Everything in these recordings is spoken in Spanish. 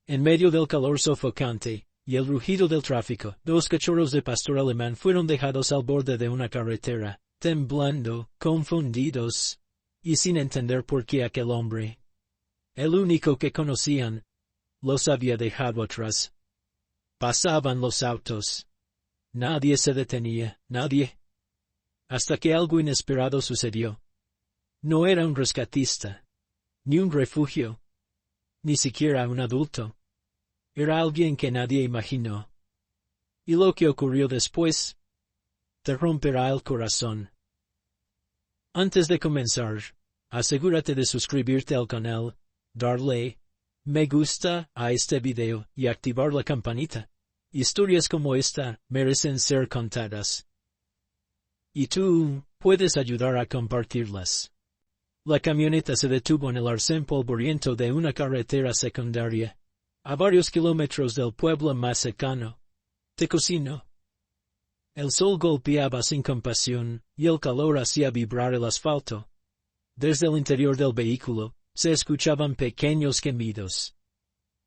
En medio del calor sofocante y el rugido del tráfico, dos cachorros de pastor alemán fueron dejados al borde de una carretera, temblando, confundidos, y sin entender por qué aquel hombre, el único que conocían, los había dejado atrás. Pasaban los autos. Nadie se detenía, nadie. Hasta que algo inesperado sucedió. No era un rescatista, ni un refugio, ni siquiera un adulto. Era alguien que nadie imaginó. Y lo que ocurrió después te romperá el corazón. Antes de comenzar, asegúrate de suscribirte al canal, darle me gusta a este video y activar la campanita. Historias como esta merecen ser contadas. Y tú puedes ayudar a compartirlas. La camioneta se detuvo en el arcén polvoriento de una carretera secundaria, a varios kilómetros del pueblo más cercano, Tecocino. El sol golpeaba sin compasión, y el calor hacía vibrar el asfalto. Desde el interior del vehículo, se escuchaban pequeños gemidos.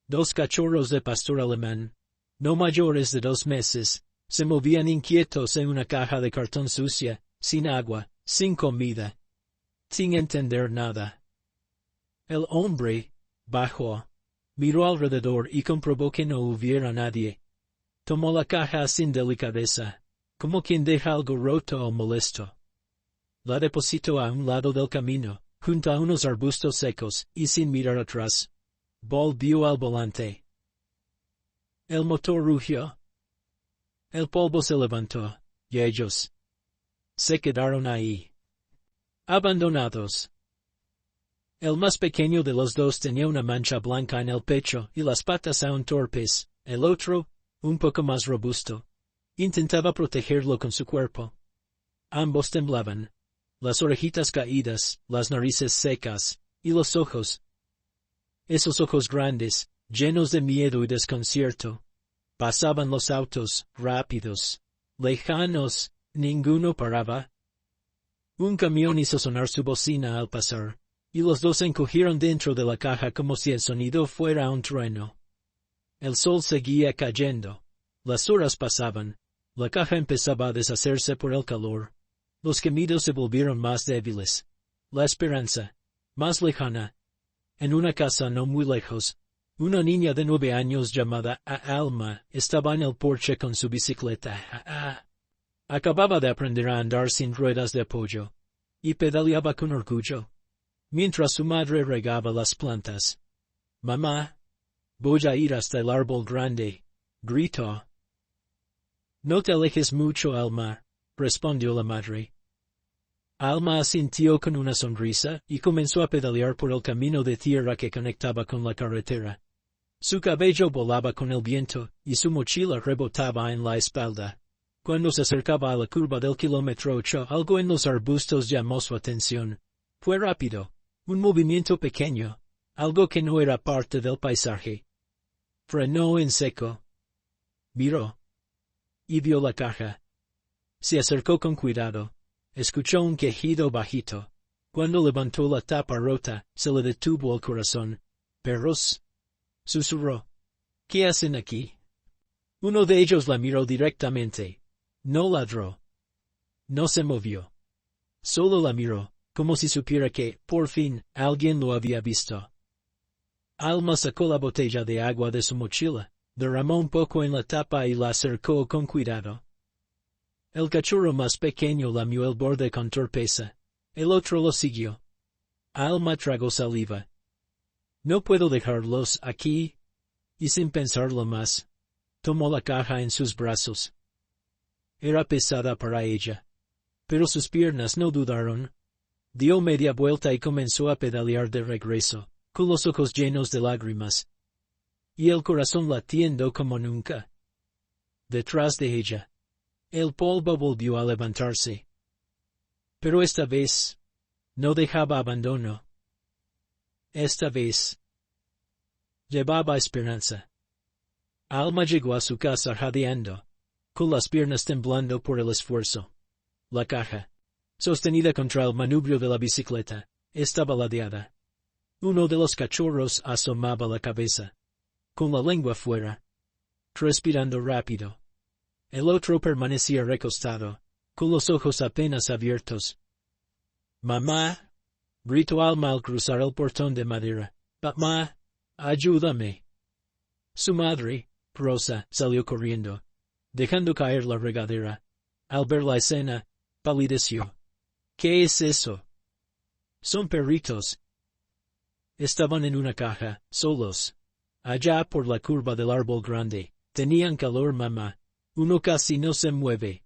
Dos cachorros de pastor alemán, no mayores de 2 meses, se movían inquietos en una caja de cartón sucia, sin agua, sin comida, sin entender nada. El hombre bajó, miró alrededor y comprobó que no hubiera nadie. Tomó la caja sin delicadeza, como quien deja algo roto o molesto. La depositó a un lado del camino, junto a unos arbustos secos, y sin mirar atrás, volvió al volante. El motor rugió. El polvo se levantó, y ellos se quedaron ahí, abandonados. El más pequeño de los dos tenía una mancha blanca en el pecho y las patas aún torpes. El otro, un poco más robusto, intentaba protegerlo con su cuerpo. Ambos temblaban, las orejitas caídas, las narices secas, y los ojos. Esos ojos grandes, llenos de miedo y desconcierto. Pasaban los autos, rápidos, lejanos, ninguno paraba. Un camión hizo sonar su bocina al pasar, y los dos se encogieron dentro de la caja como si el sonido fuera un trueno. El sol seguía cayendo. Las horas pasaban. La caja empezaba a deshacerse por el calor. Los gemidos se volvieron más débiles. La esperanza, más lejana. En una casa no muy lejos, una niña de 9 años llamada Alma estaba en el porche con su bicicleta. Acababa de aprender a andar sin ruedas de apoyo, y pedaleaba con orgullo, mientras su madre regaba las plantas. «Mamá, voy a ir hasta el árbol grande», gritó. «No te alejes mucho, Alma», respondió la madre. Alma asintió con una sonrisa y comenzó a pedalear por el camino de tierra que conectaba con la carretera. Su cabello volaba con el viento y su mochila rebotaba en la espalda. Cuando se acercaba a la curva del kilómetro 8, algo en los arbustos llamó su atención. Fue rápido, un movimiento pequeño, algo que no era parte del paisaje. Frenó en seco. Miró. Y vio la caja. Se acercó con cuidado. Escuchó un quejido bajito. Cuando levantó la tapa rota, se le detuvo el corazón. «Perros», susurró. «¿Qué hacen aquí?» Uno de ellos la miró directamente. No ladró. No se movió. Solo la miró, como si supiera que, por fin, alguien lo había visto. Alma sacó la botella de agua de su mochila, derramó un poco en la tapa y la acercó con cuidado. El cachorro más pequeño lamió el borde con torpeza. El otro lo siguió. Alma tragó saliva. «No puedo dejarlos aquí», y sin pensarlo más, tomó la caja en sus brazos. Era pesada para ella, pero sus piernas no dudaron. Dio media vuelta y comenzó a pedalear de regreso, con los ojos llenos de lágrimas, y el corazón latiendo como nunca. Detrás de ella, el polvo volvió a levantarse. Pero esta vez, no dejaba abandono. Esta vez, llevaba esperanza. Alma llegó a su casa jadeando, con las piernas temblando por el esfuerzo. La caja, sostenida contra el manubrio de la bicicleta, estaba ladeada. Uno de los cachorros asomaba la cabeza. con la lengua fuera, respirando rápido. El otro permanecía recostado, con los ojos apenas abiertos. «Mamá», gritó Alma al cruzar el portón de madera. «Mamá, ayúdame». Su madre, Rosa, salió corriendo, dejando caer la regadera. Al ver la escena, palideció. «¿Qué es eso?» «Son perritos». Estaban en una caja, solos. Allá por la curva del árbol grande. Tenían calor, mamá. Uno casi no se mueve.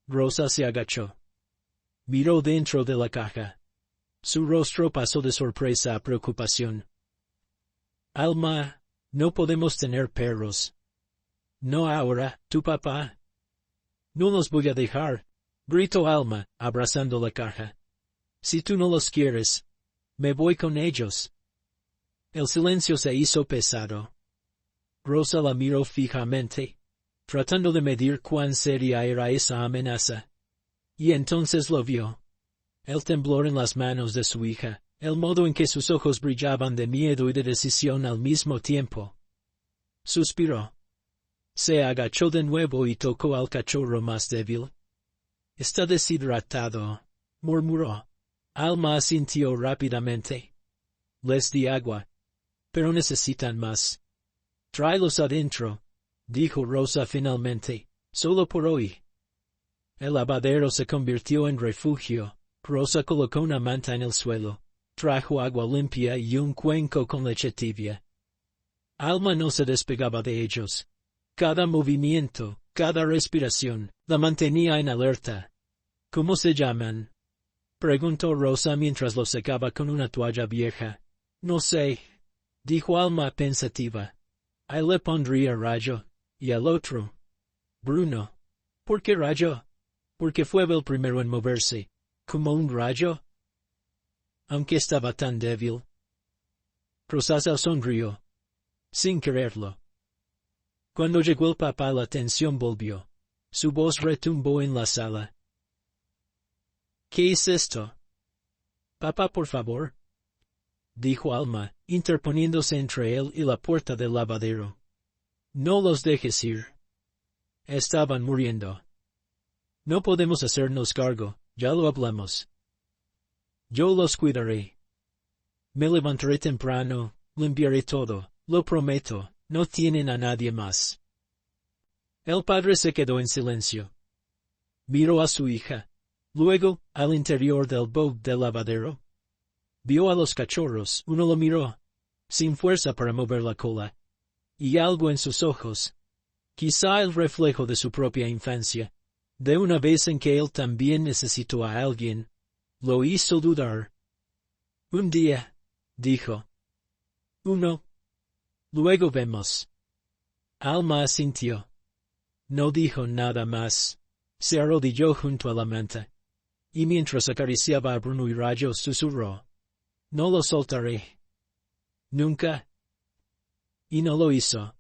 Rosa se agachó. Miró dentro de la caja. Su rostro pasó de sorpresa a preocupación. «Alma, no podemos tener perros». «No ahora, tu papá». «No los voy a dejar», gritó Alma, abrazando la caja. «Si tú no los quieres, me voy con ellos». El silencio se hizo pesado. Rosa la miró fijamente, tratando de medir cuán seria era esa amenaza. Y entonces lo vio. El temblor en las manos de su hija, el modo en que sus ojos brillaban de miedo y de decisión al mismo tiempo. Suspiró. Se agachó de nuevo y tocó al cachorro más débil. «Está deshidratado», murmuró. Alma asintió rápidamente. «Les di agua. Pero necesitan más». «Tráelos adentro», dijo Rosa finalmente, «solo por hoy». El lavadero se convirtió en refugio. Rosa colocó una manta en el suelo, trajo agua limpia y un cuenco con leche tibia. Alma no se despegaba de ellos. Cada movimiento, cada respiración, la mantenía en alerta. «¿Cómo se llaman?», preguntó Rosa mientras lo secaba con una toalla vieja. «No sé», dijo Alma pensativa. «A él le pondría Rayo, y al otro Bruno». «¿Por qué Rayo?» «Porque fue el primero en moverse, como un rayo». Aunque estaba tan débil. Rosasa sonrió, sin quererlo. Cuando llegó el papá la tensión volvió. Su voz retumbó en la sala. «¿Qué es esto?» «Papá, por favor», dijo Alma, interponiéndose entre él y la puerta del lavadero. «No los dejes ir». Estaban muriendo. «No podemos hacernos cargo, ya lo hablamos». «Yo los cuidaré. Me levantaré temprano, limpiaré todo, lo prometo, no tienen a nadie más». El padre se quedó en silencio. Miró a su hija. Luego, al interior del bowl del lavadero. Vio a los cachorros, uno lo miró, sin fuerza para mover la cola. Y algo en sus ojos. Quizá el reflejo de su propia infancia. De una vez en que él también necesitó a alguien. Lo hizo dudar. «Un día», dijo. «Uno. Luego vemos». Alma asintió. No dijo nada más. Se arrodilló junto a la manta. Y mientras acariciaba a Bruno y Rayo susurró. «No lo soltaré. Nunca». Y no lo hizo.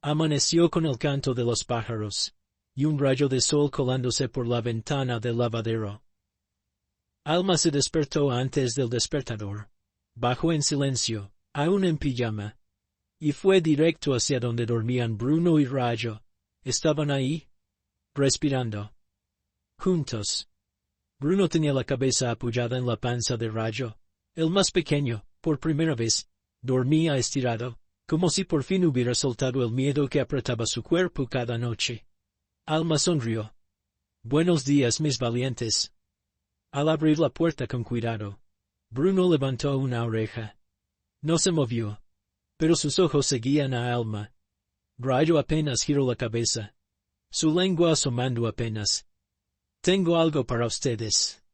Amaneció con el canto de los pájaros, y un rayo de sol colándose por la ventana del lavadero. Alma se despertó antes del despertador. Bajó en silencio, aún en pijama, y fue directo hacia donde dormían Bruno y Rayo. Estaban ahí, respirando. Juntos. Bruno tenía la cabeza apoyada en la panza de Rayo. El más pequeño, por primera vez, dormía estirado, como si por fin hubiera soltado el miedo que apretaba su cuerpo cada noche. Alma sonrió. «Buenos días, mis valientes». Al abrir la puerta con cuidado, Bruno levantó una oreja. No se movió, pero sus ojos seguían a Alma. Rayo apenas giró la cabeza, su lengua asomando apenas. «Tengo algo para ustedes»,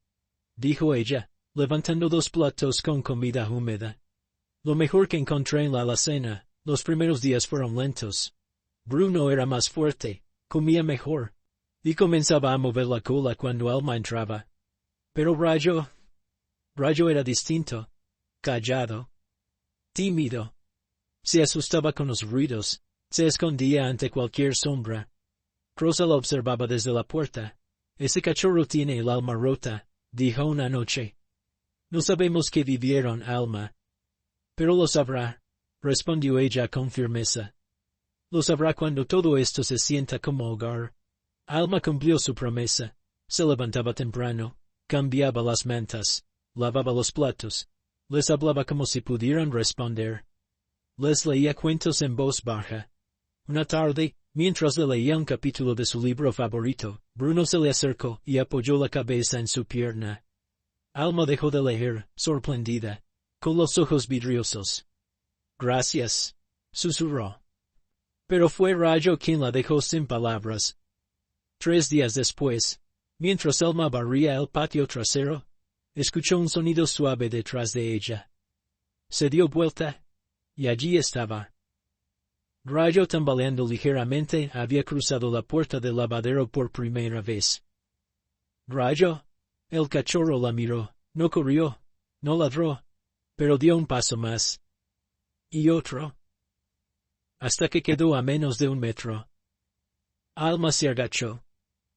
dijo ella, levantando 2 platos con comida húmeda. «Lo mejor que encontré en la alacena. Los primeros días fueron lentos. Bruno era más fuerte, comía mejor, y comenzaba a mover la cola cuando Alma entraba. Pero Rayo era distinto, callado, tímido. Se asustaba con los ruidos, se escondía ante cualquier sombra. Rosa lo observaba desde la puerta. «Ese cachorro tiene el alma rota», dijo una noche. «No sabemos qué vivieron, Alma. Pero lo sabrá. respondió ella con firmeza. Lo sabrá cuando todo esto se sienta como hogar. Alma cumplió su promesa. Se levantaba temprano, cambiaba las mantas, lavaba los platos, les hablaba como si pudieran responder. Les leía cuentos en voz baja. Una tarde, mientras le leía un capítulo de su libro favorito, Bruno se le acercó y apoyó la cabeza en su pierna. Alma dejó de leer, sorprendida, con los ojos vidriosos. «Gracias», susurró. Pero fue Rayo quien la dejó sin palabras. 3 días después, mientras Alma barría el patio trasero, escuchó un sonido suave detrás de ella. Se dio vuelta, y allí estaba. Rayo, tambaleando ligeramente, había cruzado la puerta del lavadero por primera vez. Rayo. El cachorro la miró, no corrió, no ladró, pero dio un paso más. Y otro. Hasta que quedó a menos de 1 metro. Alma se agachó.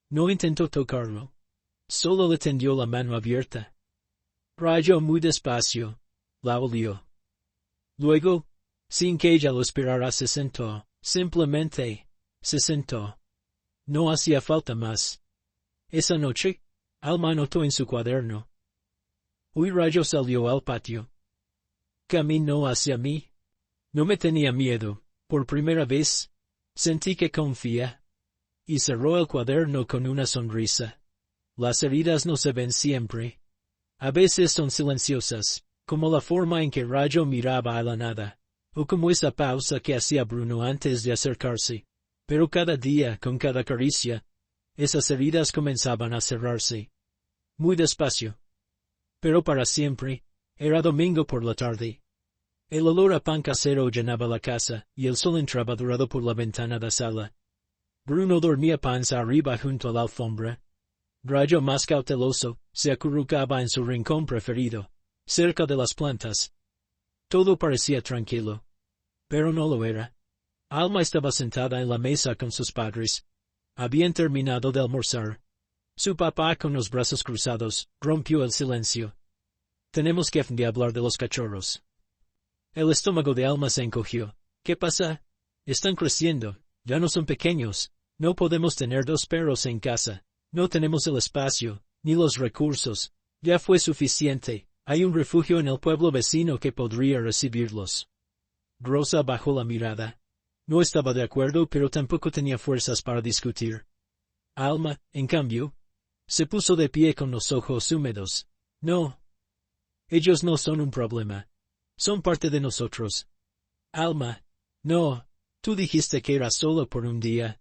No intentó tocarlo. Solo le tendió la mano abierta. Rayo muy despacio. La olió. Luego, sin que ella lo esperara, se sentó. Simplemente, se sentó. No hacía falta más. Esa noche, Alma anotó en su cuaderno. Hoy Rayo salió al patio. Caminó hacia mí. No me tenía miedo. Por primera vez, sentí que confía. Y cerró el cuaderno con una sonrisa. Las heridas no se ven siempre. A veces son silenciosas, como la forma en que Rayo miraba a la nada, o como esa pausa que hacía Bruno antes de acercarse. Pero cada día, con cada caricia, esas heridas comenzaban a cerrarse. Muy despacio. Pero para siempre. Era domingo por la tarde. El olor a pan casero llenaba la casa, y el sol entraba dorado por la ventana de sala. Bruno dormía panza arriba junto a la alfombra. Rayo, más cauteloso, se acurrucaba en su rincón preferido, cerca de las plantas. Todo parecía tranquilo. Pero no lo era. Alma estaba sentada en la mesa con sus padres. Habían terminado de almorzar. Su papá, con los brazos cruzados, rompió el silencio. «Tenemos que hablar de los cachorros». El estómago de Alma se encogió. «¿Qué pasa? Están creciendo. Ya no son pequeños. No podemos tener 2 perros en casa. No tenemos el espacio, ni los recursos. Ya fue suficiente. Hay un refugio en el pueblo vecino que podría recibirlos». Rosa bajó la mirada. No estaba de acuerdo, pero tampoco tenía fuerzas para discutir. Alma, en cambio, se puso de pie con los ojos húmedos. «No. Ellos no son un problema. Son parte de nosotros». «Alma, no. Tú dijiste que era solo por un día».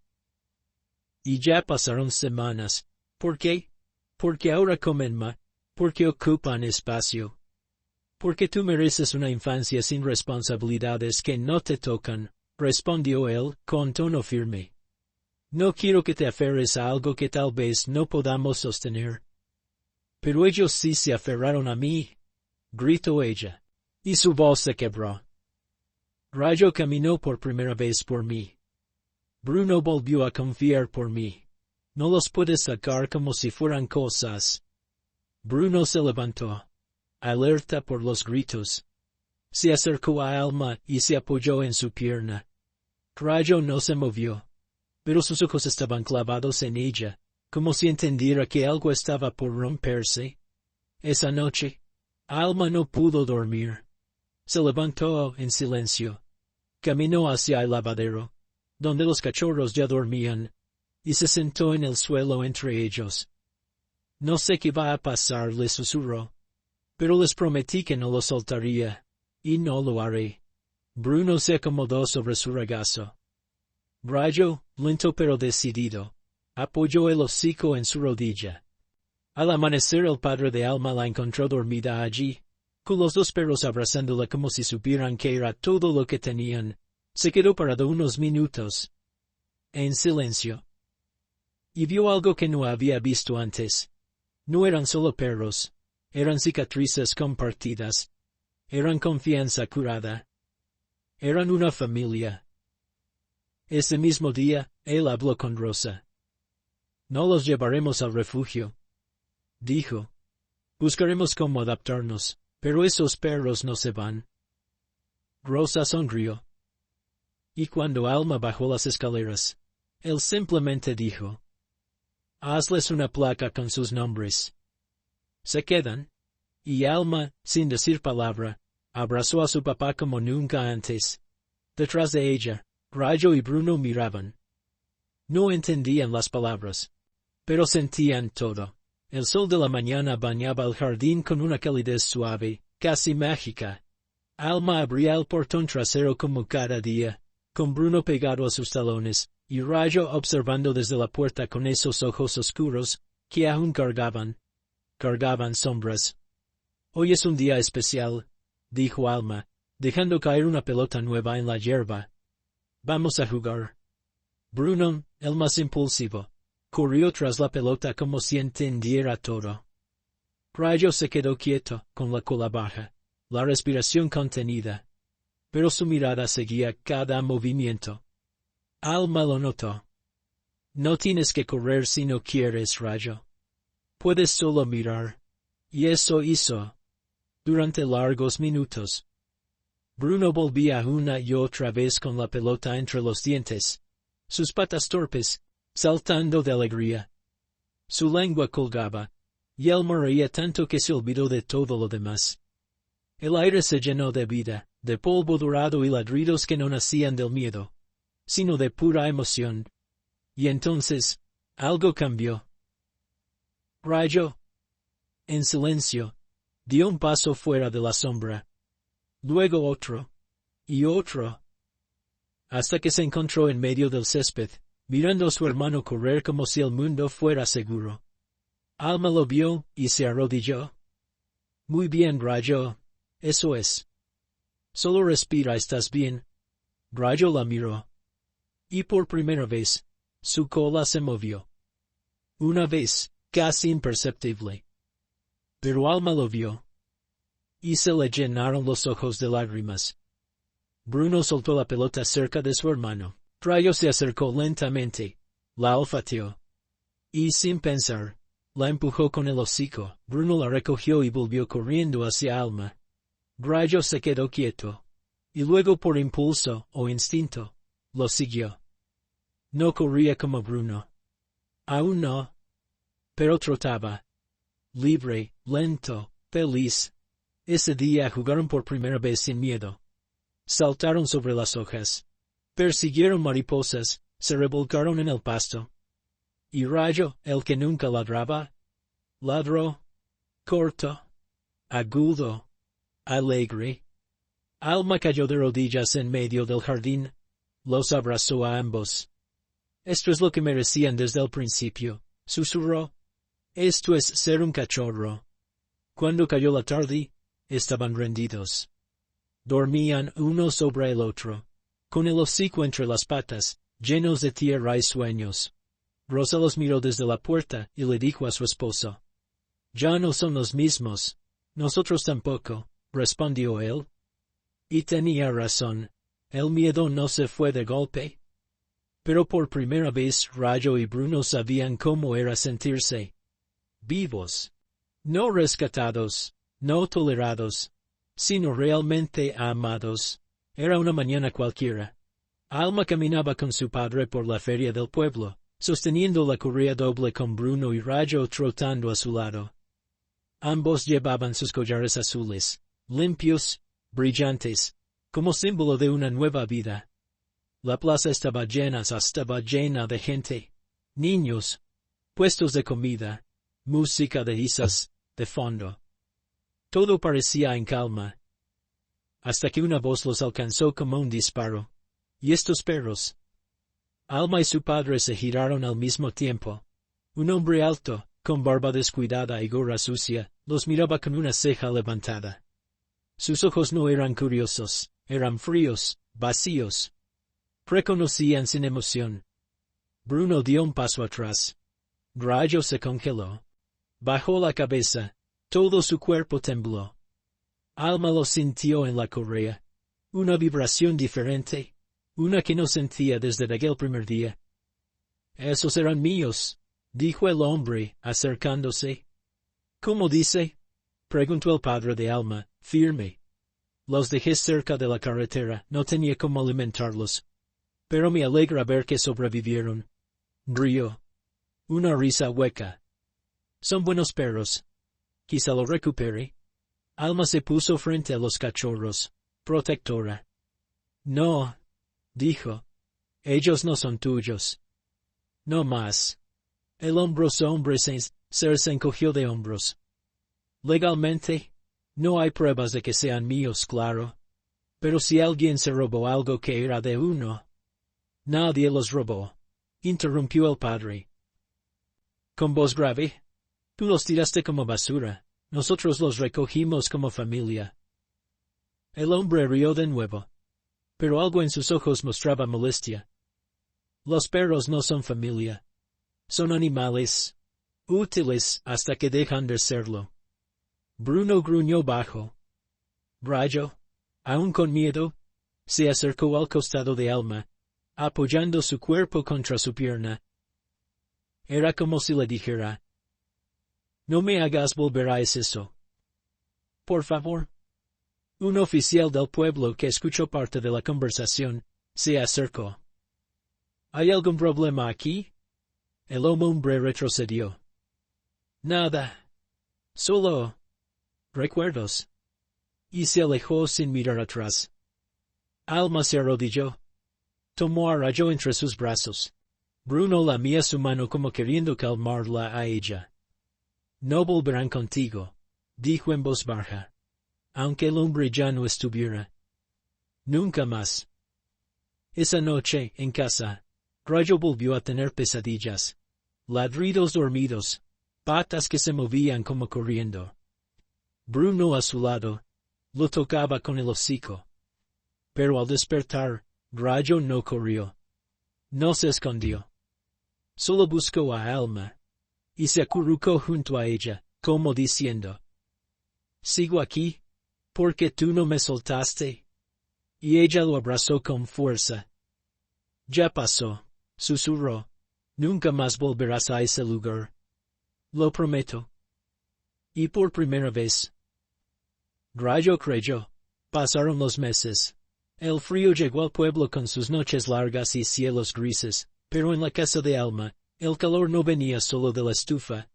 «Y ya pasaron semanas. ¿Por qué? Porque ahora comen más. Porque ocupan espacio. Porque tú mereces una infancia sin responsabilidades que no te tocan», respondió él, con tono firme. «No quiero que te aferres a algo que tal vez no podamos sostener». «Pero ellos sí se aferraron a mí», gritó ella, y su voz se quebró. Rayo caminó por primera vez por mí. Bruno volvió a confiar por mí. No los puedes sacar como si fueran cosas. Bruno se levantó, alerta por los gritos. Se acercó a Alma y se apoyó en su pierna. Rayo no se movió, pero sus ojos estaban clavados en ella, como si entendiera que algo estaba por romperse. Esa noche, Alma no pudo dormir. Se levantó en silencio. Caminó hacia el lavadero, donde los cachorros ya dormían, y se sentó en el suelo entre ellos. «No sé qué va a pasar», le susurró. «Pero les prometí que no lo soltaría, y no lo haré». Bruno se acomodó sobre su regazo. Rayo, lento pero decidido, apoyó el hocico en su rodilla. Al amanecer el padre de Alma la encontró dormida allí, con los 2 perros abrazándola como si supieran que era todo lo que tenían. Se quedó parado unos minutos, en silencio, y vio algo que no había visto antes. No eran solo perros, eran cicatrices compartidas, eran confianza curada, eran una familia. Ese mismo día, él habló con Rosa. «No los llevaremos al refugio», dijo. «Buscaremos cómo adaptarnos, pero esos perros no se van». Rosa sonrió. Y cuando Alma bajó las escaleras, él simplemente dijo: «Hazles una placa con sus nombres». Se quedan. Y Alma, sin decir palabra, abrazó a su papá como nunca antes. Detrás de ella, Rayo y Bruno miraban. No entendían las palabras, pero sentían todo. El sol de la mañana bañaba el jardín con una calidez suave, casi mágica. Alma abría el portón trasero como cada día, con Bruno pegado a sus talones, y Rayo observando desde la puerta con esos ojos oscuros, que aún cargaban sombras. «Hoy es un día especial», dijo Alma, dejando caer una pelota nueva en la hierba. «Vamos a jugar». Bruno, el más impulsivo, corrió tras la pelota como si entendiera todo. Rayo se quedó quieto, con la cola baja, la respiración contenida, pero su mirada seguía cada movimiento. Alma lo notó. «No tienes que correr si no quieres, Rayo. Puedes solo mirar». Y eso hizo. Durante largos minutos. Bruno volvía una y otra vez con la pelota entre los dientes, sus patas torpes, saltando de alegría. Su lengua colgaba, y él reía tanto que se olvidó de todo lo demás. El aire se llenó de vida, de polvo dorado y ladridos que no nacían del miedo, sino de pura emoción. Y entonces, algo cambió. Rayo, en silencio, dio un paso fuera de la sombra. Luego otro. Y otro. Hasta que se encontró en medio del césped, mirando a su hermano correr como si el mundo fuera seguro. Alma lo vio, y se arrodilló. «Muy bien, Rayo. Eso es. Solo respira, ¿estás bien?» Rayo la miró. Y por primera vez, su cola se movió. Una vez, casi imperceptible. Pero Alma lo vio. Y se le llenaron los ojos de lágrimas. Bruno soltó la pelota cerca de su hermano. Rayo se acercó lentamente, la olfateó. Y sin pensar, la empujó con el hocico. Bruno la recogió y volvió corriendo hacia Alma. Rayo se quedó quieto. Y luego por impulso o instinto, lo siguió. No corría como Bruno. Aún no. Pero trotaba. Libre, lento, feliz. Ese día jugaron por primera vez sin miedo. Saltaron sobre las hojas. Persiguieron mariposas, se revolcaron en el pasto. Y Rayo, el que nunca ladraba, ladró. Corto. Agudo. Alegre. Alma cayó de rodillas en medio del jardín. Los abrazó a ambos. «Esto es lo que merecían desde el principio», susurró. «Esto es ser un cachorro». Cuando cayó la tarde, estaban rendidos. Dormían uno sobre el otro, con el hocico entre las patas, llenos de tierra y sueños. Rosa los miró desde la puerta y le dijo a su esposo: «Ya no son los mismos». «Nosotros tampoco», respondió él. Y tenía razón. El miedo no se fue de golpe. Pero por primera vez Rayo y Bruno sabían cómo era sentirse vivos. No rescatados, no tolerados, sino realmente amados. Era una mañana cualquiera. Alma caminaba con su padre por la feria del pueblo, sosteniendo la correa doble con Bruno y Rayo trotando a su lado. Ambos llevaban sus collares azules, limpios, brillantes, como símbolo de una nueva vida. La plaza estaba llena de gente, niños, puestos de comida, música de risas, de fondo. Todo parecía en calma. Hasta que una voz los alcanzó como un disparo. «¿Y estos perros?» Alma y su padre se giraron al mismo tiempo. Un hombre alto, con barba descuidada y gorra sucia, los miraba con una ceja levantada. Sus ojos no eran curiosos, eran fríos, vacíos. Reconocían sin emoción. Bruno dio un paso atrás. Rayo se congeló. Bajó la cabeza. Todo su cuerpo tembló. Alma lo sintió en la correa. Una vibración diferente. Una que no sentía desde aquel primer día. «Esos eran míos», dijo el hombre, acercándose. «¿Cómo dice?», preguntó el padre de Alma, firme. Los dejé cerca de la carretera, no tenía cómo alimentarlos. Pero me alegra ver que sobrevivieron. Rió. Una risa hueca. Son buenos perros. Quizá lo recupere. Alma se puso frente a los cachorros. Protectora. No, dijo. Ellos no son tuyos. No más. El hombre se encogió de hombros. Legalmente, no hay pruebas de que sean míos, claro. Pero si alguien se robó algo que era de uno. Nadie los robó. Interrumpió el padre. Con voz grave. Tú los tiraste como basura. Nosotros los recogimos como familia. El hombre rió de nuevo. Pero algo en sus ojos mostraba molestia. Los perros no son familia. Son animales. Útiles hasta que dejan de serlo. Bruno gruñó bajo. Rayo, aún con miedo, se acercó al costado de Alma, apoyando su cuerpo contra su pierna. Era como si le dijera: no me hagas volver a eso. Por favor. Un oficial del pueblo que escuchó parte de la conversación, se acercó. ¿Hay algún problema aquí? El hombre retrocedió. Nada. Solo recuerdos. Y se alejó sin mirar atrás. Alma se arrodilló. Tomó a Rayo entre sus brazos. Bruno lamía su mano como queriendo calmarla a ella. No volverán contigo, dijo en voz baja. Aunque el hombre ya no estuviera. Nunca más. Esa noche, en casa, Rayo volvió a tener pesadillas. Ladridos dormidos. Patas que se movían como corriendo. Bruno a su lado. Lo tocaba con el hocico. Pero al despertar, Rayo no corrió. No se escondió. Solo buscó a Alma. Y se acurrucó junto a ella, como diciendo: sigo aquí, porque tú no me soltaste. Y ella lo abrazó con fuerza. Ya pasó, susurró. Nunca más volverás a ese lugar. Lo prometo. Y por primera vez. Rayo creyó. Pasaron los meses. El frío llegó al pueblo con sus noches largas y cielos grises, pero en la casa de Alma, el calor no venía solo de la estufa.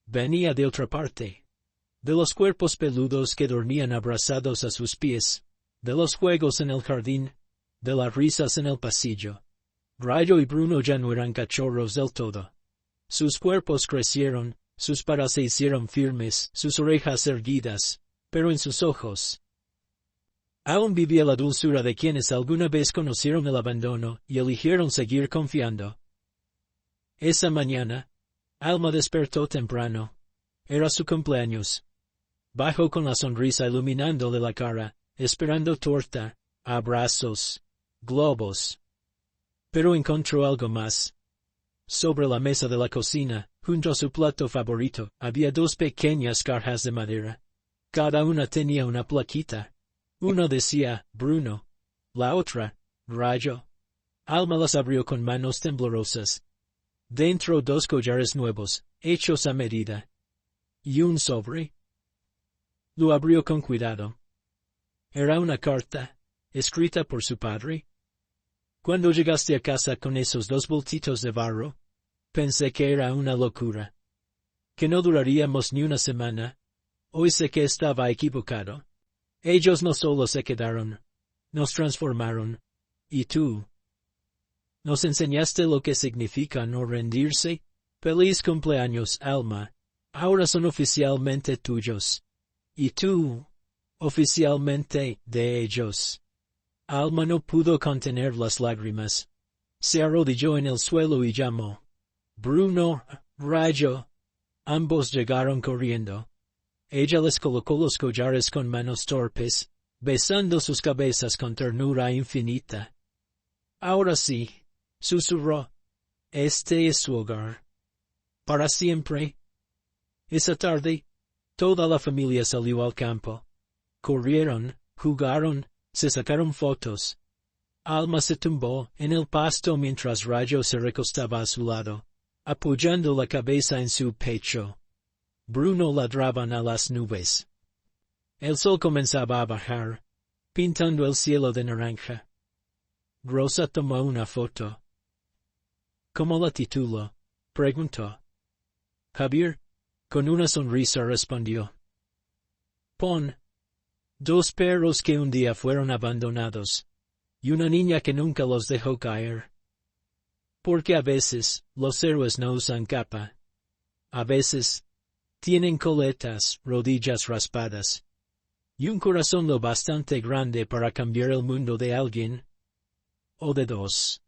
Venía de otra parte. De los cuerpos peludos que dormían abrazados a sus pies, de los juegos en el jardín, de las risas en el pasillo. Rayo y Bruno ya no eran cachorros del todo. Sus cuerpos crecieron, sus patas se hicieron firmes, sus orejas erguidas, pero en sus ojos aún vivía la dulzura de quienes alguna vez conocieron el abandono y eligieron seguir confiando. Esa mañana, Alma despertó temprano. Era su cumpleaños. Bajó con la sonrisa iluminándole la cara, esperando torta, abrazos, globos. Pero encontró algo más. Sobre la mesa de la cocina, junto a su plato favorito, había dos pequeñas cajas de madera. Cada una tenía una plaquita. Una decía, Bruno. La otra, Rayo. Alma las abrió con manos temblorosas. Dentro dos collares nuevos, hechos a medida. Y un sobre. Lo abrió con cuidado. Era una carta, escrita por su padre. Cuando llegaste a casa con esos dos bultitos de barro, pensé que era una locura. Que no duraríamos ni una semana. Hoy sé que estaba equivocado. Ellos no solo se quedaron, nos transformaron. ¿Y tú? ¿Nos enseñaste lo que significa no rendirse? Feliz cumpleaños, Alma. Ahora son oficialmente tuyos. Y tú, oficialmente, de ellos. Alma no pudo contener las lágrimas. Se arrodilló en el suelo y llamó. Bruno, Rayo. Ambos llegaron corriendo. Ella les colocó los collares con manos torpes, besando sus cabezas con ternura infinita. Ahora sí, susurró. Este es su hogar. Para siempre. Esa tarde, toda la familia salió al campo. Corrieron, jugaron, se sacaron fotos. Alma se tumbó en el pasto mientras Rayo se recostaba a su lado, apoyando la cabeza en su pecho. Bruno ladraban a las nubes. El sol comenzaba a bajar. pintando el cielo de naranja. Rosa tomó una foto. ¿Cómo la titulo? Preguntó. Javier, con una sonrisa respondió. Pon. Dos perros que un día fueron abandonados, y una niña que nunca los dejó caer. Porque a veces, los héroes no usan capa. A veces, tienen coletas, rodillas raspadas, y un corazón lo bastante grande para cambiar el mundo de alguien, o de dos.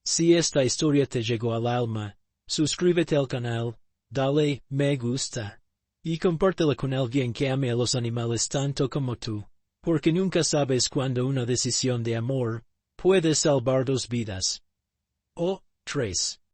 Si esta historia te llegó al alma, suscríbete al canal, dale me gusta, y compártela con alguien que ame a los animales tanto como tú, porque nunca sabes cuándo una decisión de amor puede salvar dos vidas. O tres.